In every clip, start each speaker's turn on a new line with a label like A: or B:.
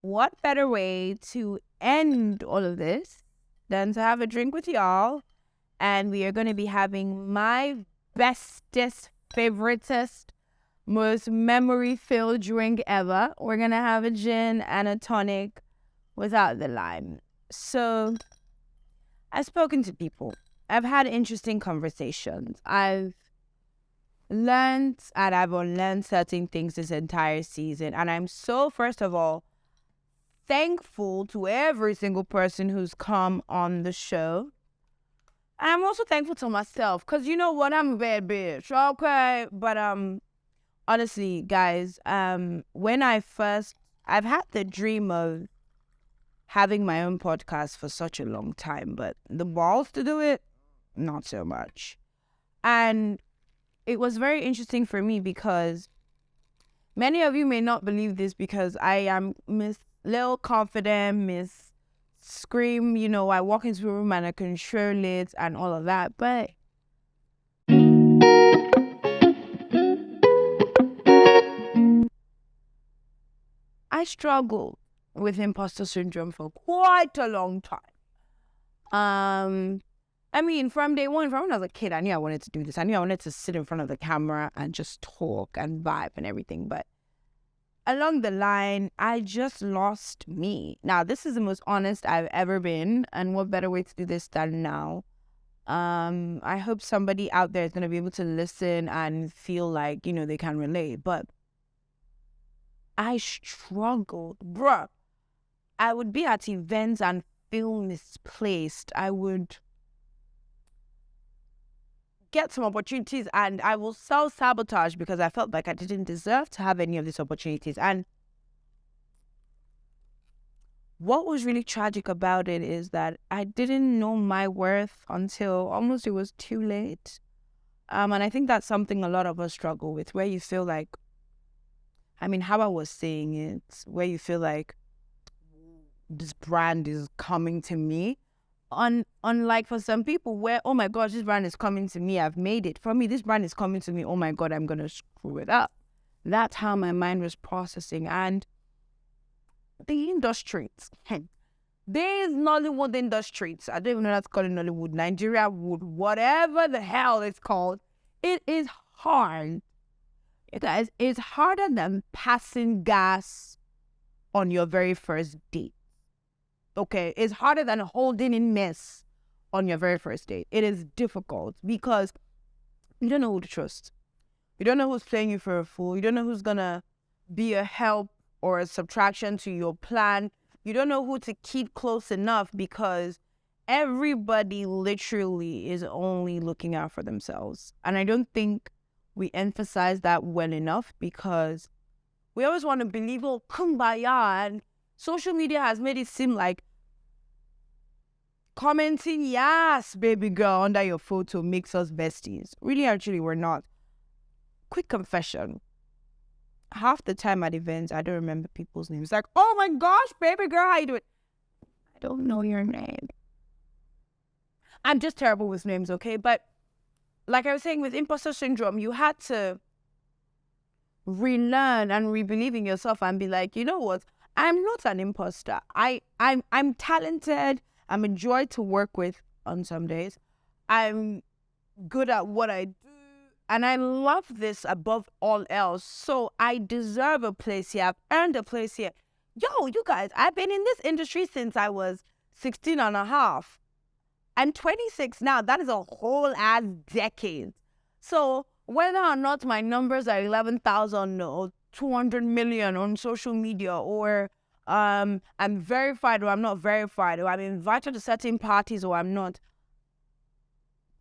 A: what better way to end all of this than to have a drink with y'all? And we are going to be having my bestest, favoritest, most memory-filled drink ever. We're going to have a gin and a tonic without the lime. So I've spoken to people. I've had interesting conversations. I've learned and I've unlearned certain things this entire season. And I'm so, first of all, thankful to every single person who's come on the show. And I'm also thankful to myself because you know what? I'm a bad bitch, okay? But honestly, guys, when I've had the dream of having my own podcast for such a long time, but the balls to do it, not so much. And it was very interesting for me because many of you may not believe this because I am Miss Little Confident, Miss Scream, I walk into a room and I control it and all of that, but I struggled with imposter syndrome for quite a long time. From day one, from when I was a kid, I knew I wanted to do this. I knew I wanted to sit in front of the camera and just talk and vibe and everything. But along the line, I just lost me. Now, this is the most honest I've ever been. And what better way to do this than now? I hope somebody out there is going to be able to listen and feel like, they can relate. But I struggled, bruh. I would be at events and feel misplaced. I would get some opportunities and I will self-sabotage because I felt like I didn't deserve to have any of these opportunities. And what was really tragic about it is that I didn't know my worth until almost it was too late. And I think that's something a lot of us struggle with, where you feel like, how I was saying it, where you feel like this brand is coming to me. Unlike for some people where, oh my gosh, this brand is coming to me, I've made it. For me, this brand is coming to me, oh my God, I'm going to screw it up. That's how my mind was processing. And the industries, there is Nollywood industries. I don't even know that's called Nollywood, Nigeria wood, whatever the hell it's called. It is hard. Guys, it's harder than passing gas on your very first date. Okay, it's harder than holding in mess on your very first date. It is difficult because you don't know who to trust. You don't know who's playing you for a fool. You don't know who's going to be a help or a subtraction to your plan. You don't know who to keep close enough because everybody literally is only looking out for themselves. And I don't think we emphasize that well enough because we always want to believe, oh, kumbaya, and social media has made it seem like commenting, yes, baby girl, under your photo makes us besties. Really, actually, we're not. Quick confession. Half the time at events, I don't remember people's names. Like, oh my gosh, baby girl, how you doing? I don't know your name. I'm just terrible with names, okay? But like I was saying, with imposter syndrome, you had to relearn and re-believe in yourself and be like, you know what? I'm not an imposter. I'm talented. I'm a joy to work with on some days. I'm good at what I do. And I love this above all else. So I deserve a place here. I've earned a place here. Yo, you guys, I've been in this industry since I was 16 and a half. I'm 26 now. That is a whole ass decade. So whether or not my numbers are 11,000 or 200 million on social media, or I'm verified or I'm not verified, or I'm invited to certain parties or I'm not,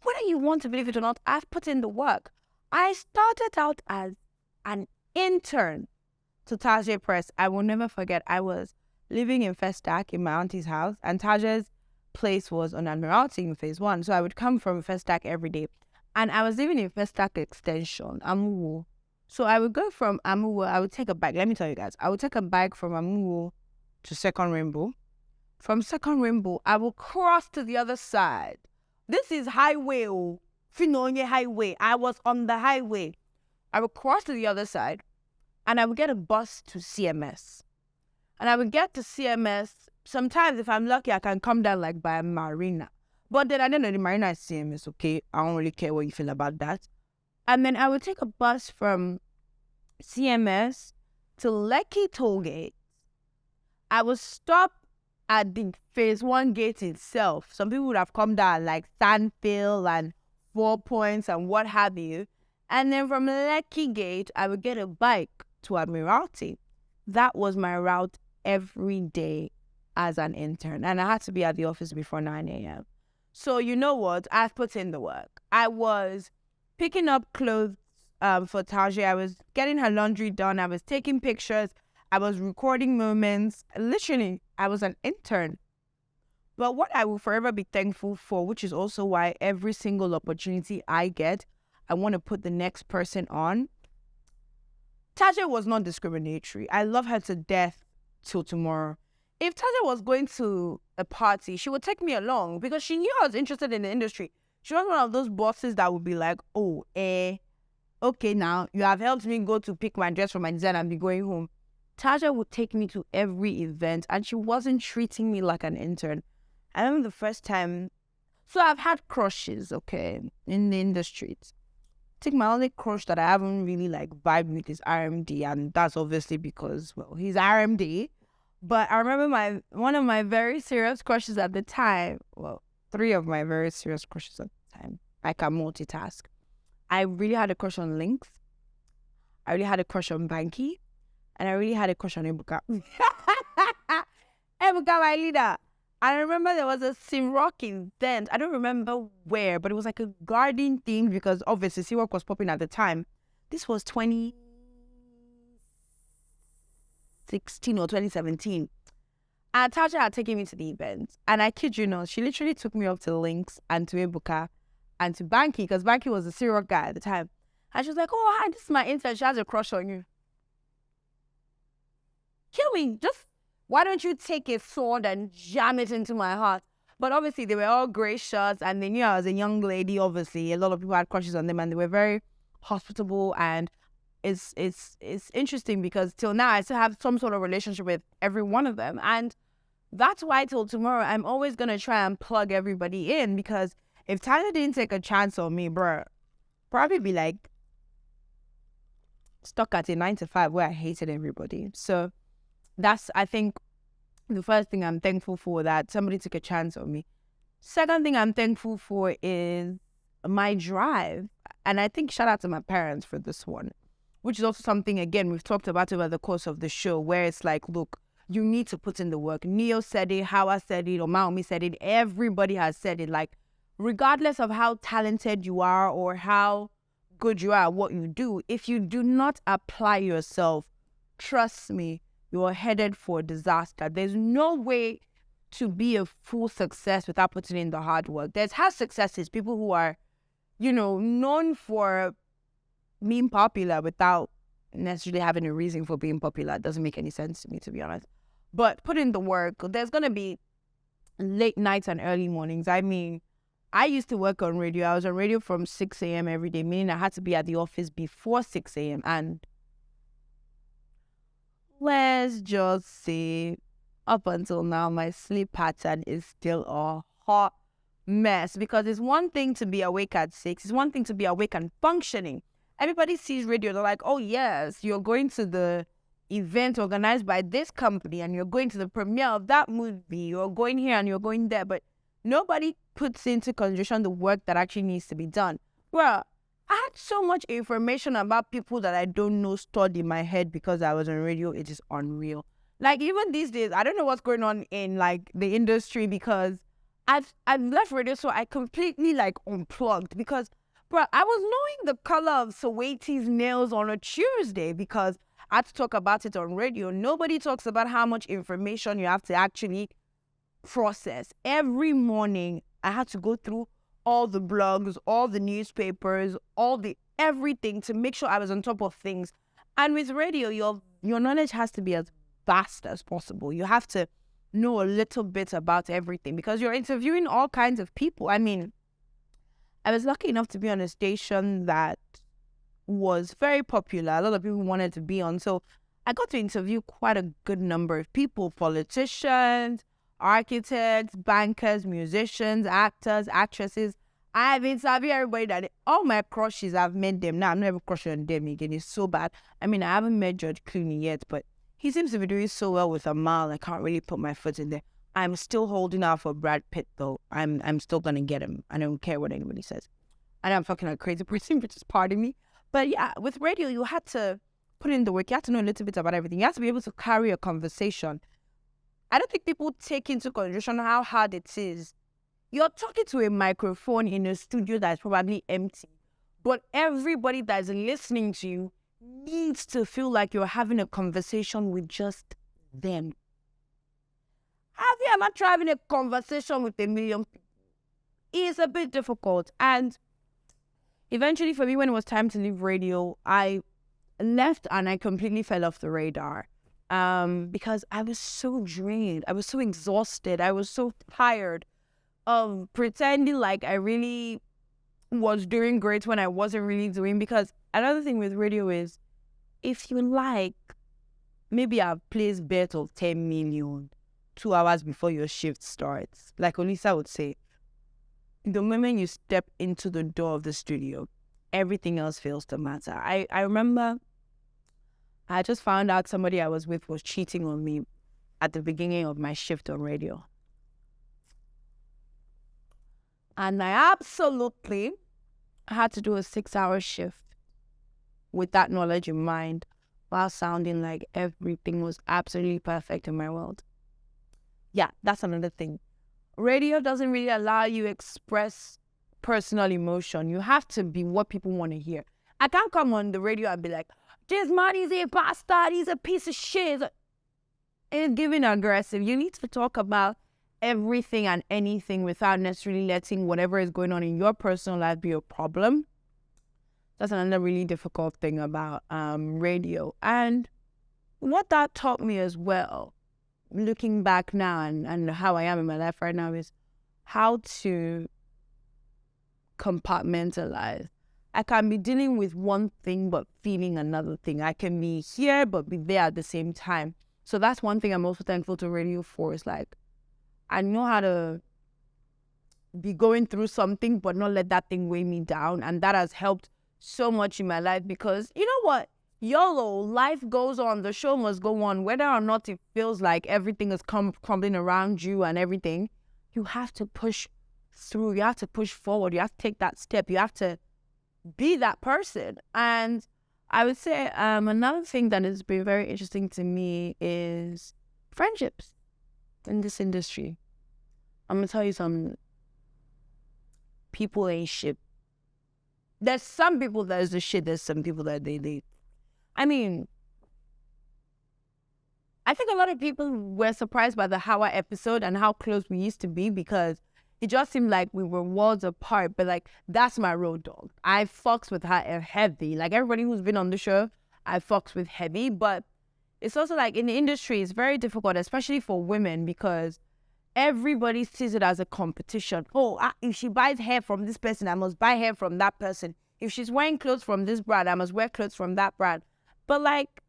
A: whether you want to believe it or not, I've put in the work. I started out as an intern to Tajay Press. I will never forget, I was living in Festac in my auntie's house, and Tajay's place was on Admiralty in phase 1. So I would come from Festac every day. And I was living in Festac Extension, Amuwo. So I would go from Amuwo, I would take a bike. Let me tell you guys, I would take a bike from Amuwo to Second Rainbow. From Second Rainbow, I will cross to the other side. This is highway, Finonye Highway. I was on the highway. I would cross to the other side and I would get a bus to CMS. And I would get to CMS. Sometimes, if I'm lucky, I can come down like by Marina. But then I don't know, the Marina is CMS, okay? I don't really care what you feel about that. And then I would take a bus from CMS to Lekki Tollgate. I would stop at the phase 1 gate itself. Some people would have come down like Sandfield and 4 Points and what have you. And then from Lekki Gate, I would get a bike to Admiralty. That was my route every day as an intern. And I had to be at the office before 9 a.m. So you know what? I've put in the work. I was picking up clothes for Taji. I was getting her laundry done. I was taking pictures. I was recording moments. Literally, I was an intern. But what I will forever be thankful for, which is also why every single opportunity I get, I want to put the next person on. Taja was not discriminatory. I love her to death till tomorrow. If Taja was going to a party, she would take me along because she knew I was interested in the industry. She was one of those bosses that would be like, oh, okay, now you have helped me go to pick my dress for my design and be going home. Taja would take me to every event and she wasn't treating me like an intern. I remember the first time, so I've had crushes, okay, in the industry. I think my only crush that I haven't really like vibed with is RMD, and that's obviously because, well, he's RMD. But I remember one of my very serious crushes at the time, well, 3 of my very serious crushes at the time. I can multitask. I really had a crush on Lynx. I really had a crush on Banky. And I really had a crush on Ebuka. Ebuka, my leader. I remember there was a Simrock event. I don't remember where, but it was like a garden thing because obviously Simrock was popping at the time. This was 2016 or 2017. And Tasha had taken me to the event. And I kid you not, she literally took me up to Lynx and to Ebuka and to Banky because Banky was a Simrock guy at the time. And she was like, oh, hi, this is my intern. She has a crush on you. Kill me. Just, why don't you take a sword and jam it into my heart? But obviously, they were all great shots, and they knew I was a young lady, obviously. A lot of people had crushes on them, and they were very hospitable, and it's interesting because till now, I still have some sort of relationship with every one of them, and that's why till tomorrow, I'm always going to try and plug everybody in, because if Tyler didn't take a chance on me, bruh, probably be like stuck at a 9 to 5 where I hated everybody. So that's, I think, the first thing I'm thankful for, that somebody took a chance on me. Second thing I'm thankful for is my drive. And I think shout out to my parents for this one, which is also something, again, we've talked about over the course of the show, where it's like, look, you need to put in the work. Neo said it, Hawa said it, or Maomi said it. Everybody has said it. Like, regardless of how talented you are or how good you are at what you do, if you do not apply yourself, trust me, you're headed for disaster. There's no way to be a full success without putting in the hard work. There's hard successes, people who are, known for being popular without necessarily having a reason for being popular. It doesn't make any sense to me, to be honest. But put in the work. There's going to be late nights and early mornings. I mean, I used to work on radio. I was on radio from 6 a.m. every day, meaning I had to be at the office before 6 a.m. And let's just say, up until now, my sleep pattern is still a hot mess, because it's one thing to be awake at 6. It's one thing to be awake and functioning. Everybody sees radio. They're like, oh, yes, you're going to the event organized by this company and you're going to the premiere of that movie. You're going here and you're going there. But nobody puts into consideration the work that actually needs to be done. Well, I had so much information about people that I don't know stored in my head because I was on radio. It is unreal. Like, even these days, I don't know what's going on in, like, the industry, because I've left radio, so I completely, like, unplugged. Because, bro, I was knowing the color of Sawati's nails on a Tuesday because I had to talk about it on radio. Nobody talks about how much information you have to actually process. Every morning, I had to go through all the blogs, all the newspapers, everything to make sure I was on top of things. And with radio, your knowledge has to be as vast as possible. You have to know a little bit about everything because you're interviewing all kinds of people. I mean, I was lucky enough to be on a station that was very popular. A lot of people wanted to be on. So I got to interview quite a good number of people, politicians, architects, bankers, musicians, actors, actresses. I've interviewed everybody that all my crushes, I've met them. Now I'm never crushing on them again. It's so bad. I mean, I haven't met George Clooney yet, but he seems to be doing so well with Amal. I can't really put my foot in there. I'm still holding out for Brad Pitt though. I'm still gonna get him. I don't care what anybody says. I know I'm fucking a crazy person, which is pardon me. But yeah, with radio, you had to put in the work. You have to know a little bit about everything. You have to be able to carry a conversation. I don't think people take into consideration how hard it is. You're talking to a microphone in a studio that's probably empty, but everybody that's listening to you needs to feel like you're having a conversation with just them. Have you ever tried having a conversation with a million people? It's a bit difficult. And eventually for me, when it was time to leave radio, I left and I completely fell off the radar because I was so drained. I was so exhausted. I was so tired of pretending like I really was doing great when I wasn't really doing. Because another thing with radio is, if you like, maybe I've placed bet of 10 million 2 hours before your shift starts. Like Olisa would say, the moment you step into the door of the studio, everything else fails to matter. I remember I just found out somebody I was with was cheating on me at the beginning of my shift on radio. And I absolutely had to do a 6-hour shift with that knowledge in mind, while sounding like everything was absolutely perfect in my world. Yeah, that's another thing. Radio doesn't really allow you to express personal emotion. You have to be what people want to hear. I can't come on the radio and be like, this man is a bastard, he's a piece of shit. It's giving aggressive. You need to talk about everything and anything without necessarily letting whatever is going on in your personal life be a problem. That's another really difficult thing about radio. And what that taught me as well, looking back now and how I am in my life right now, is how to compartmentalize. I can be dealing with one thing but feeling another thing. I can be here but be there at the same time. So that's one thing I'm also thankful to radio for, is like, I know how to be going through something but not let that thing weigh me down. And that has helped so much in my life, because you know what? YOLO, life goes on, the show must go on. Whether or not it feels like everything is crumbling around you and everything, you have to push through. You have to push forward. You have to take that step. You have to be that person. And I would say another thing that has been very interesting to me is friendships in this industry. I'm going to tell you something. People ain't shit. There's some people that is the shit. There's some people that they I mean, I think a lot of people were surprised by the Hawa episode and how close we used to be, because it just seemed like we were worlds apart. But like, that's my road dog. I fucks with her heavy. Like everybody who's been on the show, I fucks with heavy. But it's also like in the industry, it's very difficult, especially for women, because everybody sees it as a competition. Oh, if she buys hair from this person, I must buy hair from that person. If she's wearing clothes from this brand, I must wear clothes from that brand. But like,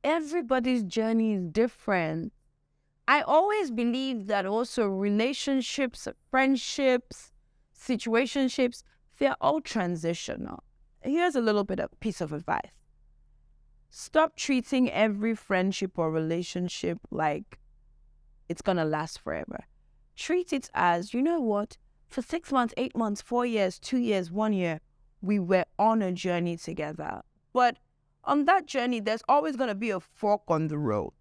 A: everybody's journey is different. I always believe that also relationships, friendships, situationships, they're all transitional. Here's a little bit of piece of advice. Stop treating every friendship or relationship like it's going to last forever. Treat it as, you know what, for 6 months, 8 months, 4 years, 2 years, 1 year, we were on a journey together. But on that journey, there's always going to be a fork on the road.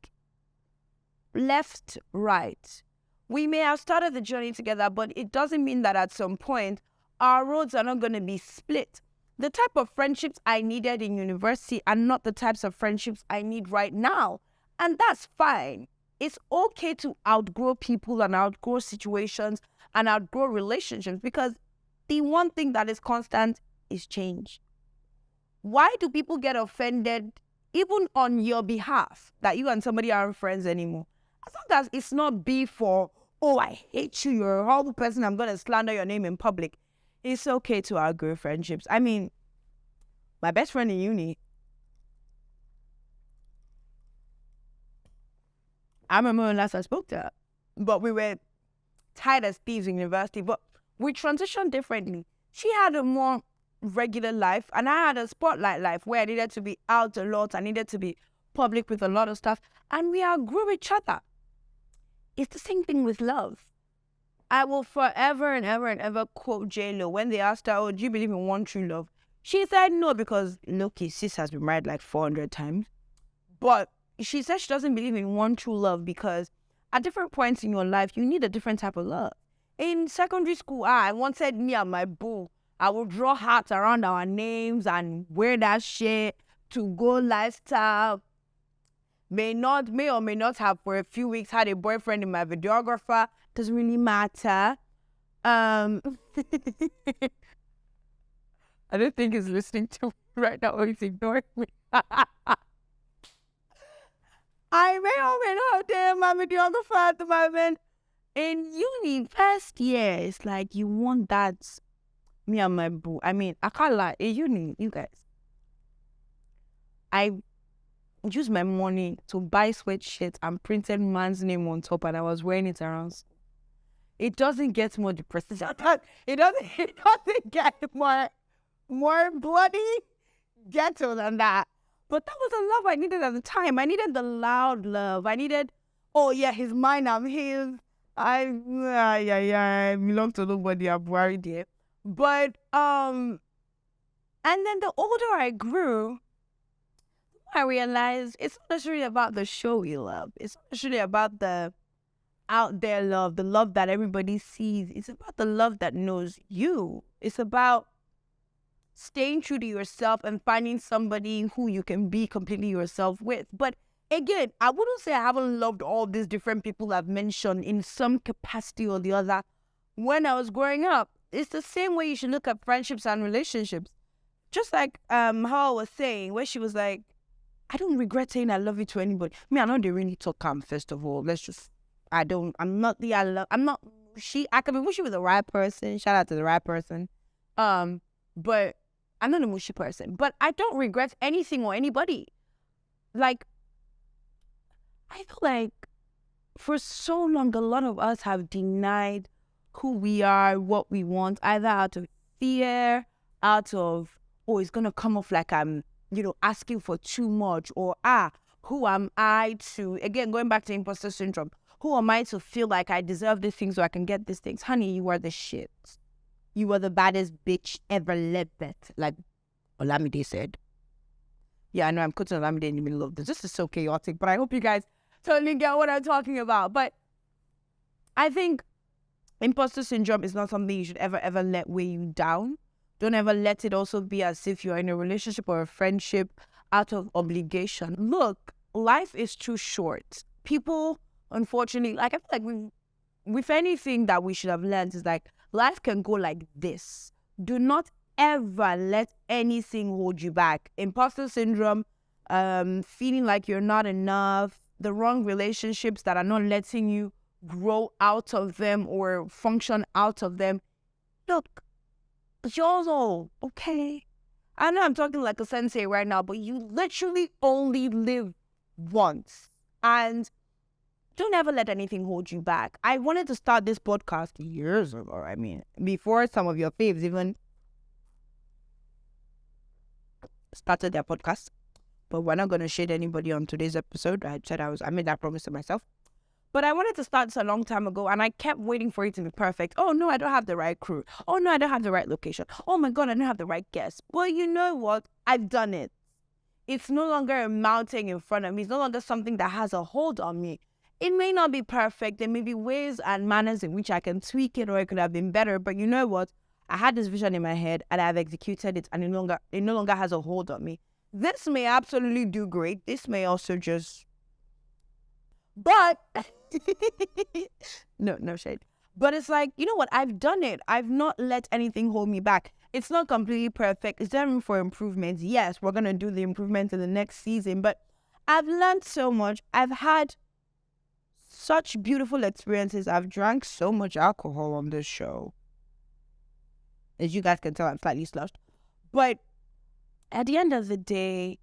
A: Left, right. We may have started the journey together, but it doesn't mean that at some point, our roads are not going to be split. The type of friendships I needed in university are not the types of friendships I need right now. And that's fine. It's okay to outgrow people and outgrow situations and outgrow relationships, because the one thing that is constant is change. Why do people get offended even on your behalf that you and somebody aren't friends anymore? As long as it's not beef or, oh, I hate you, you're a horrible person, I'm going to slander your name in public. It's okay to outgrow friendships. I mean, my best friend in uni, I remember when last I spoke to her, but we were tied as thieves in university, but we transitioned differently. She had a more regular life, and I had a spotlight life where I needed to be out a lot. I needed to be public with a lot of stuff, and we outgrew each other. It's the same thing with love. I will forever and ever and ever quote J-Lo when they asked her, oh, do you believe in one true love? She said no, because look, sis has been married like 400 times. But she said she doesn't believe in one true love because at different points in your life, you need a different type of love. In secondary school, I wanted me and my boo. I would draw hearts around our names and wear that shit to go lifestyle. May or may not have for a few weeks had a boyfriend in my videographer. Doesn't really matter. I don't think he's listening to me right now or he's ignoring me. I may or may not have my videographer at the moment. In uni, first year, it's like you want that. Me and my boo. I mean, I can't lie. In uni, you guys, I used my money to buy sweatshirts and printed man's name on top, and I was wearing it around. It doesn't get more depressing. It doesn't get more bloody ghetto than that. But that was the love I needed at the time. I needed the loud love. I needed, oh yeah, he's mine, I'm his. I belong to nobody. I'm worried there. But and then the older I grew, I realized it's not necessarily about the showy love. It's not necessarily about the out there love, the love that everybody sees. It's about the love that knows you. It's about staying true to yourself and finding somebody who you can be completely yourself with. But again, I wouldn't say I haven't loved all these different people I've mentioned in some capacity or the other when I was growing up. It's the same way you should look at friendships and relationships. Just like how I was saying, where she was like, I don't regret saying I love you to anybody. Me, I know they really talk first of all. I'm not mushy. I can be mushy with the right person. Shout out to the right person. But I'm not a mushy person. But I don't regret anything or anybody. Like, I feel like for so long, a lot of us have denied who we are, what we want, either out of fear, out of, oh, it's going to come off like I'm, asking for too much, or, who am I to, again, going back to imposter syndrome, who am I to feel like I deserve these things so I can get these things? Honey, you are the shit. You are the baddest bitch ever lived, like Olamide said. Yeah, I know I'm putting Olamide in the middle of this. This is so chaotic, but I hope you guys totally get what I'm talking about. But I think imposter syndrome is not something you should ever let weigh you down. Don't ever let it also be as if you're in a relationship or a friendship out of obligation. Look, life is too short. People, unfortunately, like I feel like with anything that we should have learned is like life can go like this. Do not ever let anything hold you back. Imposter syndrome, feeling like you're not enough, the wrong relationships that are not letting you grow out of them or function out of them. Look, it's yours all, okay? I know I'm talking like a sensei right now, but you literally only live once. And don't ever let anything hold you back. I wanted to start this podcast years ago. I mean, before some of your faves even started their podcast. But we're not going to shade anybody on today's episode. I made that promise to myself. But I wanted to start this a long time ago, and I kept waiting for it to be perfect. Oh, no, I don't have the right crew. Oh, no, I don't have the right location. Oh, my God, I don't have the right guests. Well, you know what? I've done it. It's no longer a mountain in front of me. It's no longer something that has a hold on me. It may not be perfect. There may be ways and manners in which I can tweak it, or it could have been better. But you know what? I had this vision in my head, and I've executed it, and it no longer has a hold on me. This may absolutely do great. This may also just... But... no shade. But it's like, you know what? I've done it. I've not let anything hold me back. It's not completely perfect. Is there room for improvements? Yes, we're going to do the improvements in the next season. But I've learned so much. I've had such beautiful experiences. I've drank so much alcohol on this show. As you guys can tell, I'm slightly sloshed. But at the end of the day,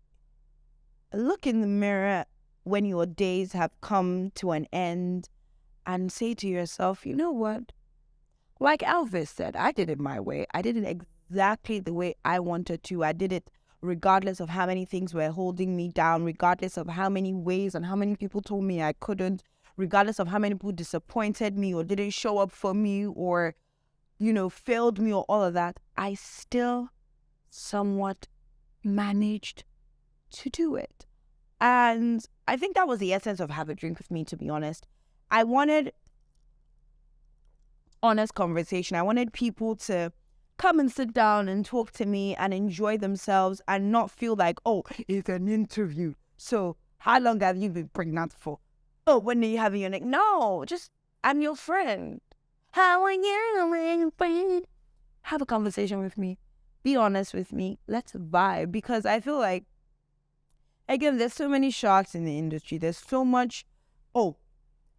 A: look in the mirror when your days have come to an end and say to yourself, you know what? Like Elvis said, I did it my way. I did it exactly the way I wanted to. I did it regardless of how many things were holding me down, regardless of how many ways and how many people told me I couldn't, regardless of how many people disappointed me or didn't show up for me or, failed me or all of that. I still somewhat managed to do it. And I think that was the essence of Have a Drink with Me, to be honest. I wanted honest conversation. I wanted people to come and sit down and talk to me and enjoy themselves and not feel like, oh, it's an interview. So how long have you been pregnant for? Oh, when are you having your neck? No, just, I'm your friend. How are you, friend? Have a conversation with me. Be honest with me. Let's vibe. Because I feel like, again, there's so many sharks in the industry. There's so much, oh,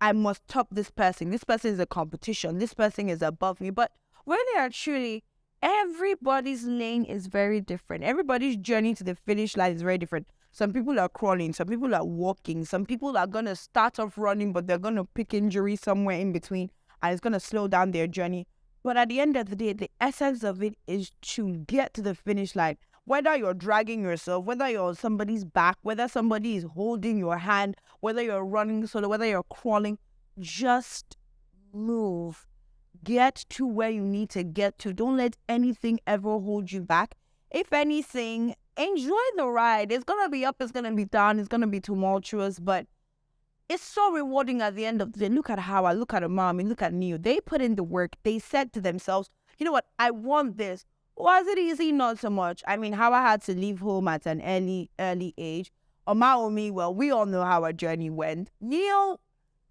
A: I must top this person. This person is a competition. This person is above me. But really and truly, everybody's lane is very different. Everybody's journey to the finish line is very different. Some people are crawling. Some people are walking. Some people are going to start off running, but they're going to pick injury somewhere in between, and it's going to slow down their journey. But at the end of the day, the essence of it is to get to the finish line. Whether you're dragging yourself, whether you're on somebody's back, whether somebody is holding your hand, whether you're running solo, whether you're crawling, just move. Get to where you need to get to. Don't let anything ever hold you back. If anything, enjoy the ride. It's going to be up, it's going to be down, it's going to be tumultuous, but it's so rewarding at the end of the day. Look at Howard, look at Mommy, look at Neo. They put in the work. They said to themselves, you know what, I want this. Was it easy? Not so much. I mean, Howard had to leave home at an early age. Omaomi, well, we all know how our journey went. Neil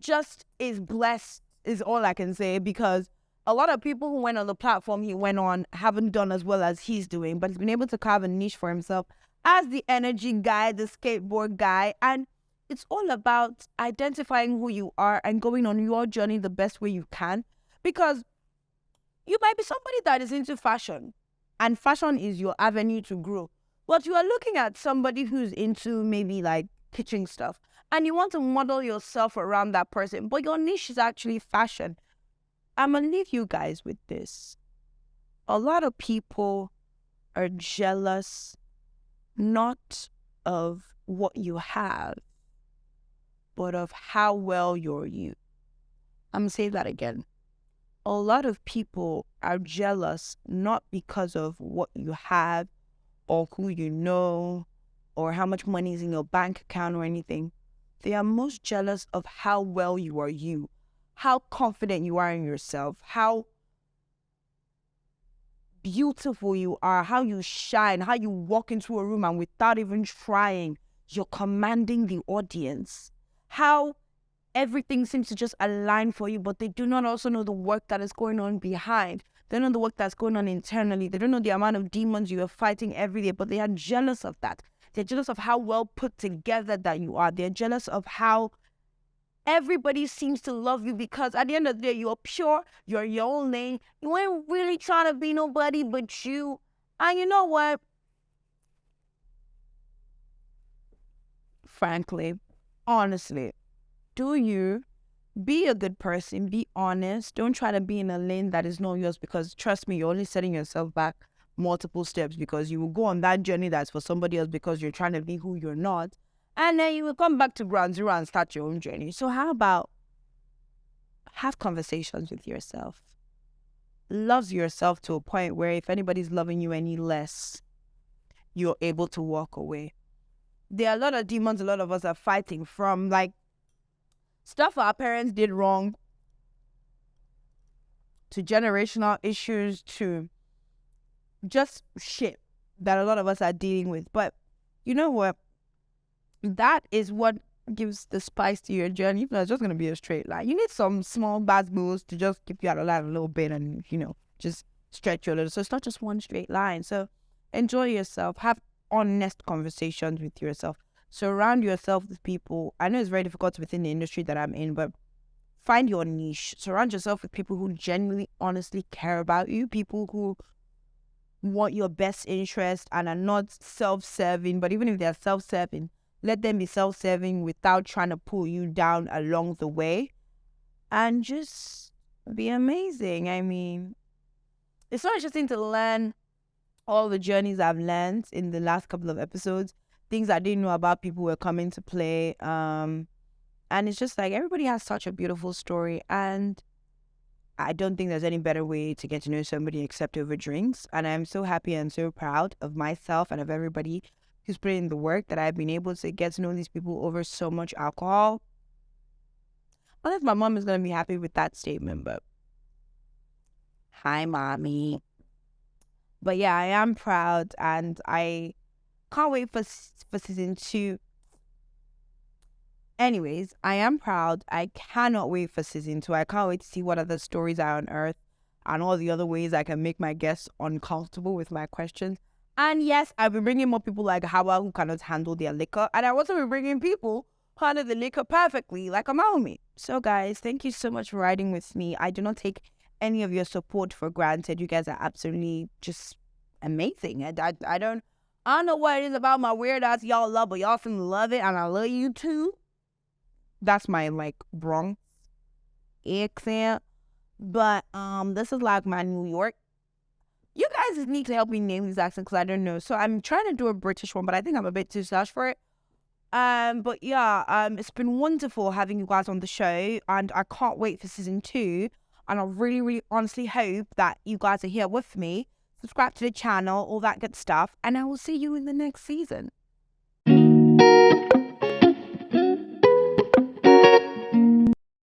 A: just is blessed, is all I can say, because a lot of people who went on the platform he went on haven't done as well as he's doing, but he's been able to carve a niche for himself as the energy guy, the skateboard guy. And it's all about identifying who you are and going on your journey the best way you can, because you might be somebody that is into fashion, and fashion is your avenue to grow. But you are looking at somebody who's into maybe like kitchen stuff, and you want to model yourself around that person, but your niche is actually fashion. I'm going to leave you guys with this. A lot of people are jealous, not of what you have, but of how well you're you. I'm going to say that again. A lot of people are jealous not because of what you have or who you know or how much money is in your bank account or anything. They are most jealous of how well you are you, how confident you are in yourself, how beautiful you are, how you shine, how you walk into a room and without even trying, you're commanding the audience, how everything seems to just align for you, but they do not also know the work that is going on behind. They don't know the work that's going on internally. They don't know the amount of demons you are fighting every day, but they are jealous of that. They're jealous of how well put together that you are. They're jealous of how everybody seems to love you, because at the end of the day, you're pure, you're your own lane. You ain't really trying to be nobody but you. And you know what? Frankly, honestly, do you be a good person, be honest. Don't try to be in a lane that is not yours, because trust me, you're only setting yourself back multiple steps, because you will go on that journey that's for somebody else because you're trying to be who you're not. And then you will come back to ground zero and start your own journey. So how about have conversations with yourself? Love yourself to a point where if anybody's loving you any less, you're able to walk away. There are a lot of demons a lot of us are fighting from, like stuff our parents did wrong, to generational issues, to just shit that a lot of us are dealing with. But you know what? That is what gives the spice to your journey. It's just going to be a straight line. You need some small bad moves to just keep you out of line a little bit and, just stretch you a little. So it's not just one straight line. So enjoy yourself. Have honest conversations with yourself. Surround yourself with people. I know it's very difficult within the industry that I'm in, but find your niche. Surround yourself with people who genuinely, honestly care about you. People who want your best interest and are not self-serving. But even if they're self-serving, Let them be self-serving without trying to pull you down along the way. And just be amazing. I mean, it's so interesting to learn all the journeys I've learned in the last couple of episodes. Things I didn't know about people were coming to play. And it's just like everybody has such a beautiful story. And I don't think there's any better way to get to know somebody except over drinks. And I'm so happy and so proud of myself and of everybody who's put in the work that I've been able to get to know these people over so much alcohol. Unless my mom is going to be happy with that statement, but hi, mommy. But yeah, I am proud and I can't wait for season 2. Anyways, I am proud. I cannot wait for season 2. I can't wait to see what other stories I unearth and all the other ways I can make my guests uncomfortable with my questions. And yes, I'll be bringing more people like Hawa who cannot handle their liquor. And I also be bringing people who handle the liquor perfectly, like a mommy. So guys, thank you so much for riding with me. I do not take any of your support for granted. You guys are absolutely just amazing. I don't know what it is about my weird ass y'all love, but y'all seem to love it, and I love you too. That's my like Bronx accent. But this is like my New York. You guys just need to help me name these accents because I don't know. So I'm trying to do a British one, but I think I'm a bit too sash for it. But yeah, it's been wonderful having you guys on the show, and I can't wait for season 2. And I really, really honestly hope that you guys are here with me. Subscribe to the channel, all that good stuff, and I will see you in the next season.